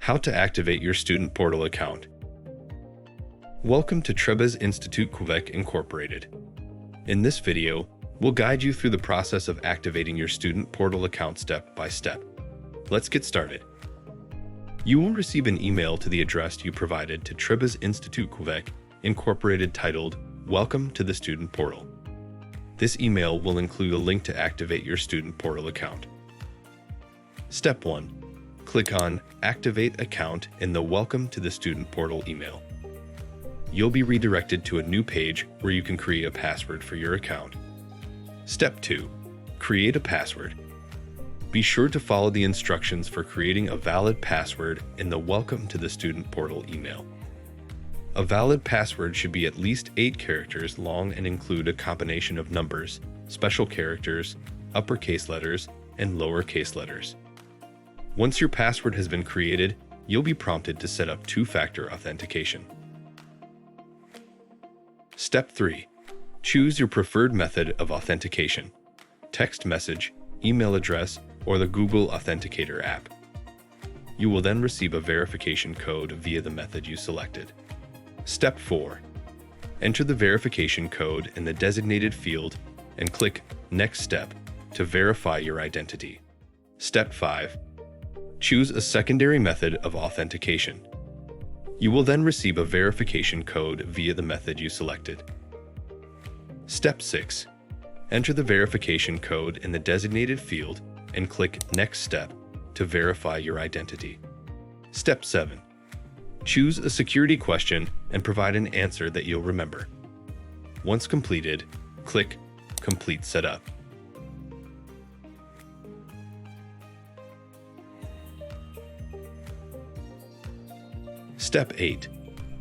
How to activate your student portal account. Welcome to Trebas Institute Quebec Incorporated. In this video, we'll guide you through the process of activating your student portal account step by step. Let's get started. You will receive an email to the address you provided to Trebas Institute Quebec Incorporated titled, "Welcome to the Student Portal." This email will include a link to activate your student portal account. Step 1. Click on Activate Account in the Welcome to the Student Portal email. You'll be redirected to a new page where you can create a password for your account. Step 2. Create a password. Be sure to follow the instructions for creating a valid password in the Welcome to the Student Portal email. A valid password should be at least 8 characters long and include a combination of numbers, special characters, uppercase letters, and lowercase letters. Once your password has been created, you'll be prompted to set up two-factor authentication. Step 3. Choose your preferred method of authentication: text message, email address, or the Google Authenticator app. You will then receive a verification code via the method you selected. Step 4. Enter the verification code in the designated field and click Next Step to verify your identity. Step 5. Choose a secondary method of authentication. You will then receive a verification code via the method you selected. Step 6. Enter the verification code in the designated field and click Next Step to verify your identity. Step 7. Choose a security question and provide an answer that you'll remember. Once completed, click Complete Setup. Step 8.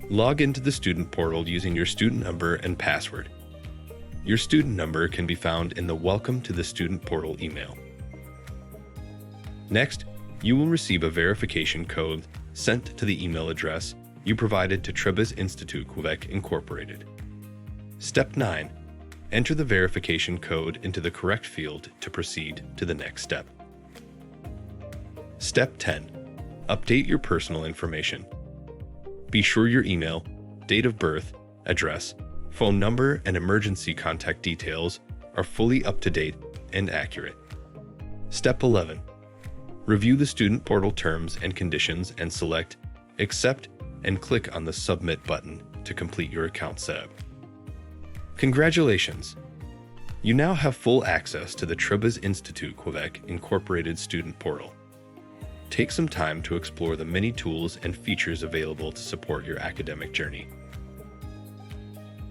Log into the student portal using your student number and password. Your student number can be found in the Welcome to the Student Portal email. Next, you will receive a verification code sent to the email address you provided to Trebas Institute Quebec Incorporated. Step 9. Enter the verification code into the correct field to proceed to the next step. Step 10. Update your personal information. Be sure your email, date of birth, address, phone number, and emergency contact details are fully up to date and accurate. Step 11. Review the student portal terms and conditions and select Accept and click on the Submit button to complete your account setup. Congratulations! You now have full access to the Trebas Institute Quebec Incorporated Student Portal. Take some time to explore the many tools and features available to support your academic journey.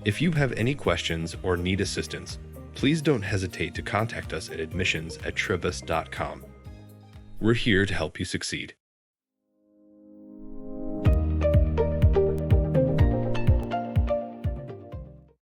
If you have any questions or need assistance, please don't hesitate to contact us at admissions@trebas.com. We're here to help you succeed.